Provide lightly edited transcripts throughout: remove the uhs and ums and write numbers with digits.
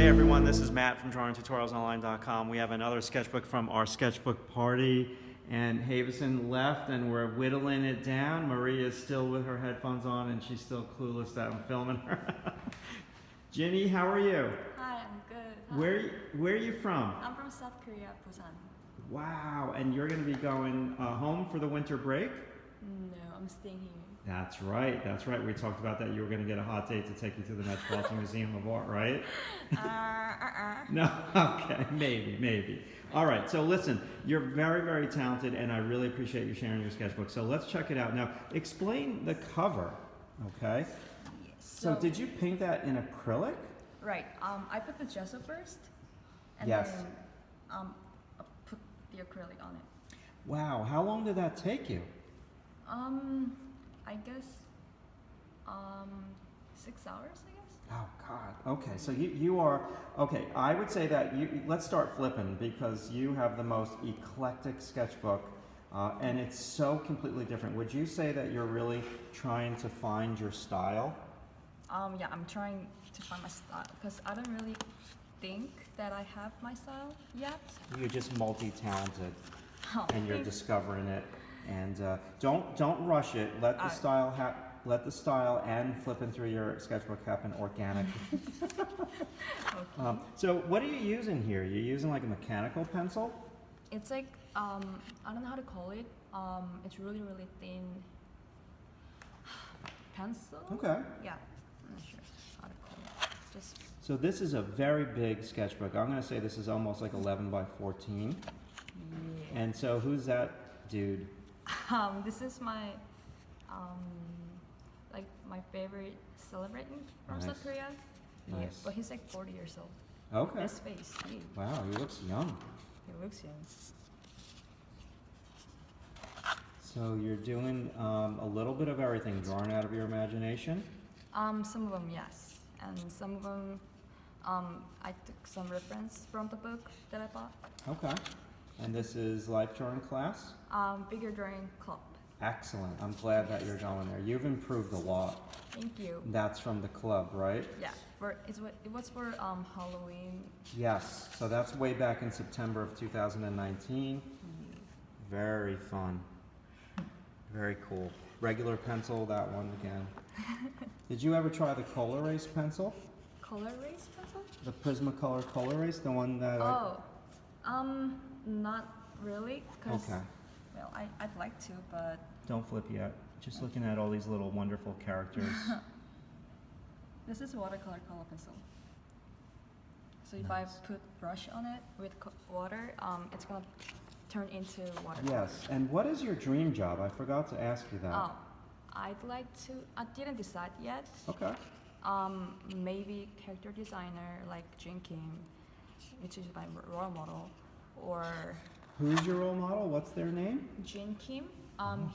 everyone, this is Matt from drawingtutorialsonline.com. We have another sketchbook from our sketchbook party, and Havison left and we're whittling it down. Maria's still with her headphones on and she's still clueless that I'm filming her. Jinny, how are you? Hi, I'm good. Hi. Where are you from? I'm from South Korea, Busan. Wow, and you're going to be going home for the winter break? No, I'm staying here. That's right, that's right. We talked about that. You were going to get a hot date to take you to the Metropolitan Museum of Art, right? No, okay, maybe. All right, so listen, you're very, very talented, and I really appreciate you sharing your sketchbook. So let's check it out. Now, explain the cover, okay? Yes. So did you paint that in acrylic? Right. I put the gesso first, and Yes. then I put the acrylic on it. Wow, how long did that take you? I guess 6 hours, I guess. Oh God. Okay, so you are okay. I would say that let's start flipping because you have the most eclectic sketchbook, and it's so completely different. Would you say that you're really trying to find your style? Yeah, I'm trying to find my style because I don't really think that I have my style yet. You're just multi-talented, Oh, and you're discovering it. And don't rush it. Let the style and flipping through your sketchbook happen organically. Okay. So what are you using here? You're using like a mechanical pencil? It's like I don't know how to call it. It's really thin pencil. Okay. Yeah, I'm not sure how to call it. It's just So this is a very big sketchbook. I'm going to say this is almost like 11 by 14. yeah. And so who's that dude? This is my like my favorite celebrating from South Nice. Korea. Yeah, Nice. but he's like 40 years old. Okay. His face, yeah. Wow, he looks young. He looks young. So you're doing a little bit of everything, drawing out of your imagination? Some of them yes, and some of them I took some reference from the book that I bought. Okay. And this is Life Drawing Class? Figure drawing club. Excellent. I'm glad that you're going there. You've improved a lot. Thank you. That's from the club, right? Yeah, it was for Halloween. Yes. So that's way back in September of 2019. Very fun. Very cool. Regular pencil, that one again. Did you ever try the Color-Ace pencil? Color Race pencil? The Prismacolor Color-Ace, the one that Not really, because Okay. well, I'd like to, but Don't flip yet. Just looking at all these little wonderful characters. this is watercolor color pencil. So if I Nice. put brush on it with water, it's gonna turn into watercolor. Yes. And what is your dream job? I forgot to ask you that. Oh, I'd like to. I didn't decide yet. Okay. Maybe character designer like Jin Kim, which is my role model, or Who's your role model? What's their name? Jin Kim.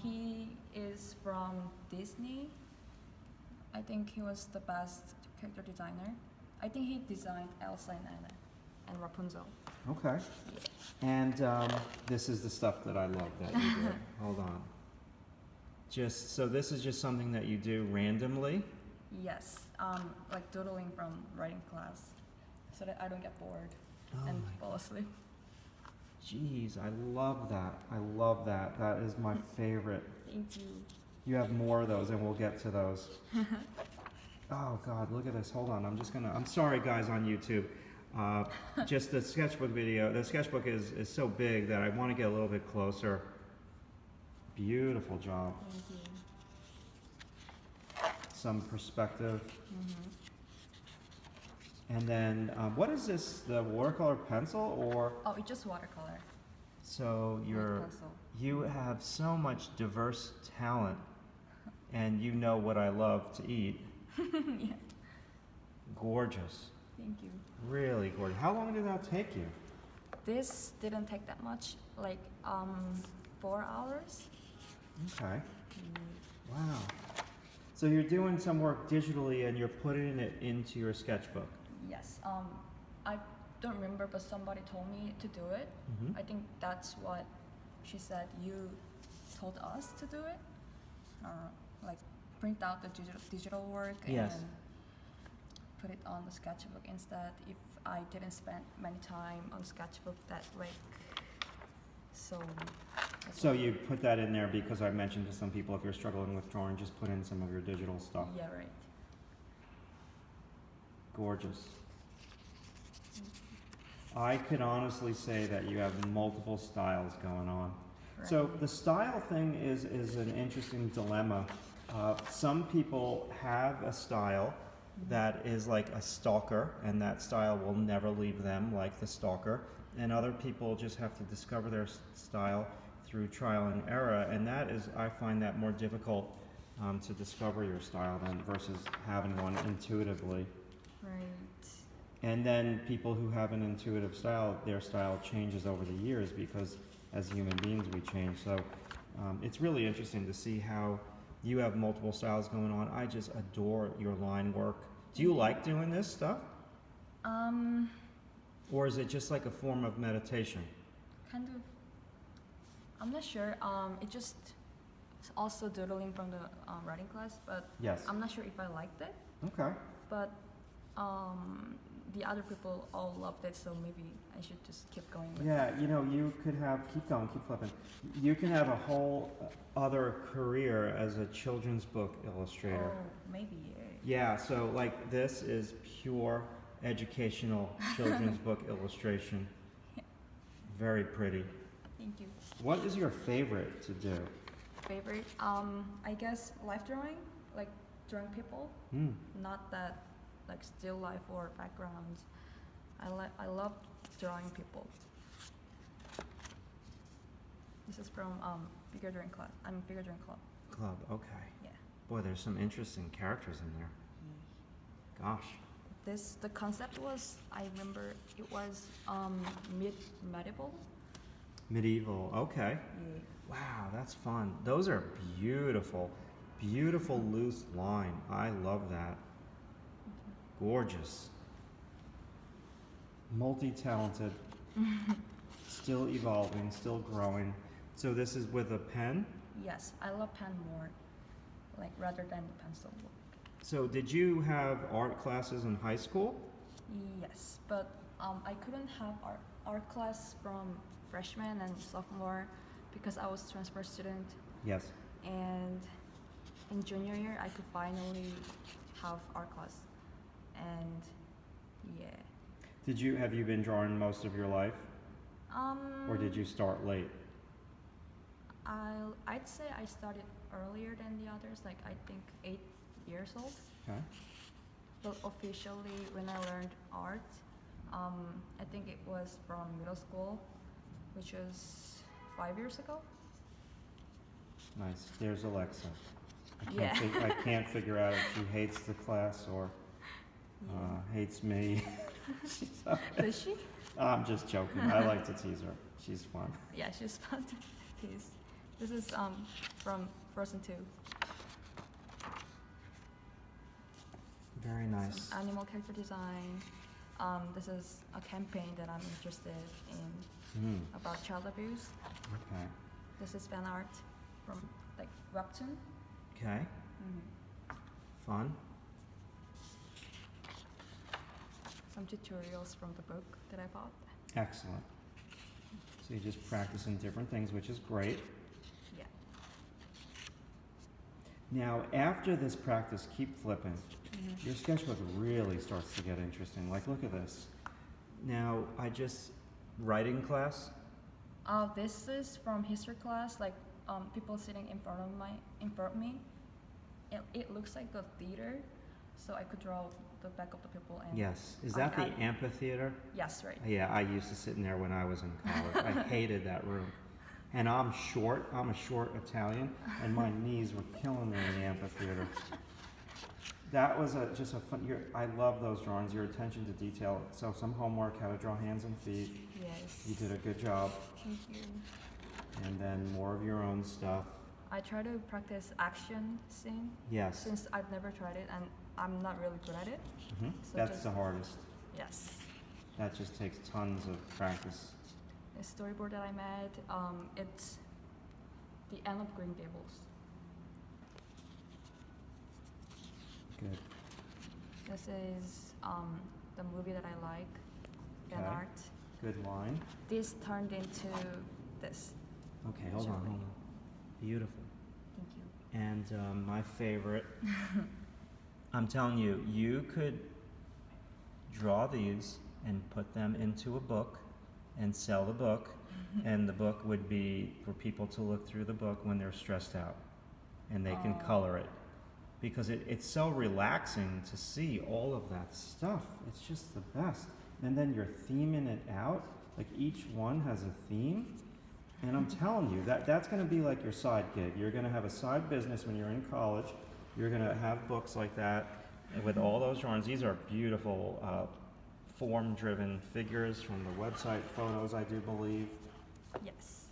He is from Disney. I think he was the best character designer. I think he designed Elsa and Anna and Rapunzel. Okay. And this is the stuff that I love that you do. Hold on. So this is just something that you do randomly? Yes, like doodling from writing class, so that I don't get bored Oh and my fall asleep. Jeez, I love that. I love that. That is my favorite. Thank you. You have more of those, and we'll get to those. Oh God, look at this. Hold on. I'm sorry, guys, on YouTube. Just the sketchbook video. The sketchbook is so big that I want to get a little bit closer. Beautiful job. Thank you. Some perspective. And then, what is this? The watercolor pencil, or Oh, it's just watercolor. so Pencil. you have so much diverse talent, and you know what I love to eat. Yeah. Gorgeous, Thank you. really gorgeous. How long did that take you? This didn't take that much, like 4 hours. Okay. Wow. So you're doing some work digitally, and you're putting it into your sketchbook. Yes. I don't remember, but somebody told me to do it. Mhm. I think that's what she said. You told us to do it. Like print out the digital work Yes. and put it on the sketchbook instead. If I didn't spend many time on Sketchbook that week. So that's So why. you put that in there because I mentioned to some people if you're struggling with drawing, just put in some of your digital stuff. Yeah, right. Gorgeous. I could honestly say that you have multiple styles going on. So Right. the style thing is an interesting dilemma. Some people have a style that is like a stalker, and that style will never leave them, like the stalker. And other people just have to discover their style through trial and error, and that is, I find that more difficult to discover your style than versus having one intuitively. Right. And then people who have an intuitive style, their style changes over the years because as human beings we change. So it's really interesting to see how you have multiple styles going on. I just adore your line work. Do you like doing this stuff? Or is it just like a form of meditation? Kind of. I'm not sure. It just it's also doodling from the writing class, but Yes. I'm not sure if I liked it. Okay. But the other people all loved it, so maybe I should just keep going with it. Yeah, you know, you could have, keep going, keep flipping. You can have a whole other career as a children's book illustrator. Oh, maybe. Yeah, so like this is pure educational children's book illustration. Very pretty. Thank you. What is your favorite to do? Favorite? I guess life drawing, like drawing people. Hmm. Not that like still life or backgrounds. I love drawing people. This is from figure drawing class. I'm in figure drawing club. Club, okay. Yeah. Boy, there's some interesting characters in there. Gosh. The concept was, I remember it was medieval. Medieval, okay. Yeah. Wow, that's fun. Those are beautiful. Beautiful loose line. I love that. Gorgeous. Multi-talented. Still evolving, still growing. So this is with a pen? Yes, I love pen more, like rather than the pencil book. So did you have art classes in high school? Yes, but I couldn't have art class from freshman and sophomore because I was transfer student. Yes. And in junior year, I could finally have art class. And yeah. Have you been drawing most of your life? Or did you start late? I'd say I started earlier than the others, like I think 8 years old. Okay. But officially, when I learned art, I think it was from middle school, which was 5 years ago. Nice. There's Alexa. Yeah. I can't figure out if she hates the class or hates me. Does she? I'm just joking. I like to tease her. She's fun. Yeah, she's fun to tease. This is from Frozen 2. Very nice. Animal character design. This is a campaign that I'm interested in about child abuse. Okay. This is fan art from like webtoon. Okay. Fun. Some tutorials from the book that I bought. Excellent. So you're just practicing different things, which is great. Yeah. Now, after this practice, keep flipping. Your sketchbook really starts to get interesting. Like, look at this. Now, writing class? This is from history class, like people sitting in front of me. It looks like a theater, so I could draw the back of the people. And Yes. Is that the amphitheater? Yes, right. Yeah, I used to sit in there when I was in college. I hated that room. And I'm short. I'm a short Italian, and my knees were killing me in the amphitheater. That was just a fun. I love those drawings. Your attention to detail. So some homework: how to draw hands and feet. Yes. You did a good job. Thank you. And then more of your own stuff. I try to practice action scene. Yes. Since I've never tried it and I'm not really good at it. So That's just- the hardest. Yes. That just takes tons of practice. The storyboard that I made, it's the end of Green Gables. Good. This is the movie that I like. fan art. Good line. This turned into this. Okay, hold on. Beautiful. Thank you. And my favorite, I'm telling you, you could draw these and put them into a book and sell the book, and the book would be for people to look through the book when they're stressed out, and they can color it. Because it's so relaxing to see all of that stuff. It's just the best. And then you're theming it out. Like each one has a theme. And I'm telling you, that's going to be like your side gig. You're going to have a side business when you're in college. You're going to have books like that with all those drawings. These are beautiful form-driven figures from the website photos, I do believe. Yes.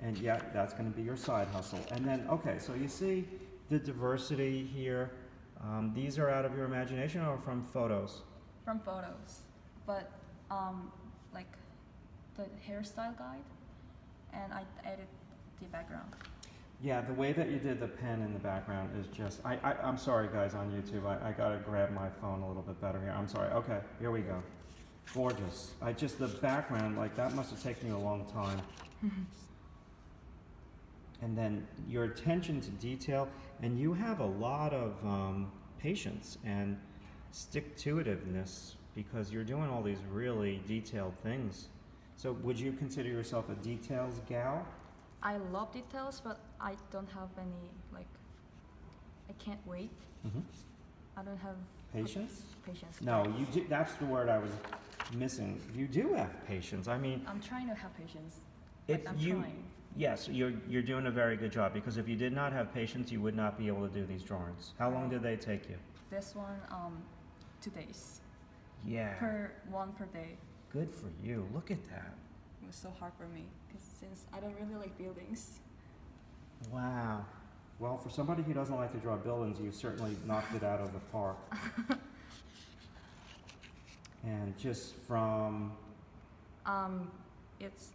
And yeah, that's going to be your side hustle. And then, okay, so you see the diversity here. These are out of your imagination or from photos? From photos. But like the hairstyle guide, and I added the background. Yeah, the way that you did the pen in the background is just, I'm sorry guys on YouTube, I gotta grab my phone a little bit better here. I'm sorry, okay, here we go. Gorgeous. The background, like that must have taken you a long time. And then your attention to detail, and you have a lot of patience and stick-to-itiveness because you're doing all these really detailed things. So would you consider yourself a details gal? I love details, but I don't have any, like, I can't wait. I don't have patience. Patience. No, you do. That's the word I was missing. You do have patience. I mean, I'm trying to have patience. if I'm you, trying. yes, you're doing a very good job because if you did not have patience, you would not be able to do these drawings. How long did they take you? This one, 2 days. Yeah. One per day. Good for you. Look at that. It was so hard for me because since I don't really like buildings. Wow. Well, for somebody who doesn't like to draw buildings, you certainly knocked it out of the park. And just from... It's,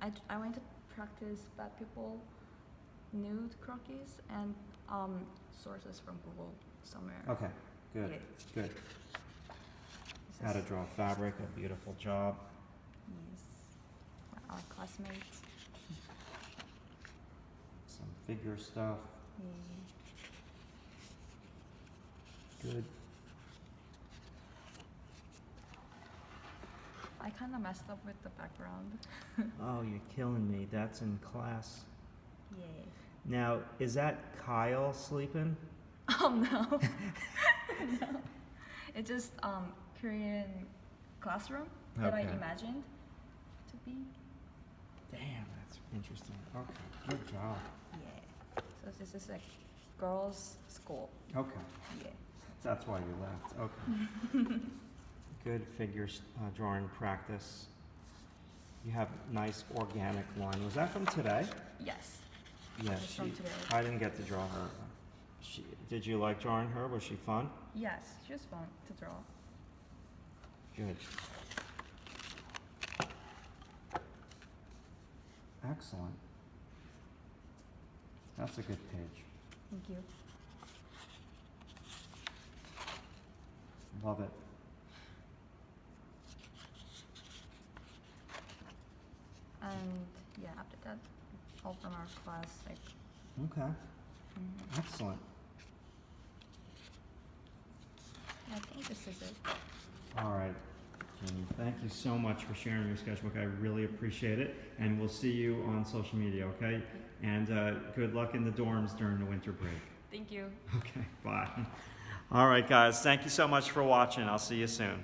I went to practice bad people nude croquis and sources from Google somewhere. Okay, good, Yeah. good. How to draw fabric, a beautiful job. Yes, our classmates. Some figure stuff, good. I kind of messed up with the background. Oh, you're killing me. That's in class. Yeah. Now, is that Kyle sleeping? Oh no. No. It's just Korean classroom that I Okay. imagined to be. Damn, that's interesting. Okay, good job. Yeah. So this is a girls' school. Okay, Yeah. that's why you left. Okay. Good figure drawing practice. You have nice organic line. Was that from today? Yes. Yes. It's from today. I didn't get to draw her. Did you like drawing her? Was she fun? Yes, she was fun to draw. Good. Excellent. That's a good page. Thank you. Love it. And yeah, after that, all from our class, like. Okay. Excellent. I think this is it. All right, Jinny. Thank you so much for sharing your sketchbook. I really appreciate it. And we'll see you on social media, okay? And good luck in the dorms during the winter break. Thank you. Okay, bye. All right, guys. Thank you so much for watching. I'll see you soon.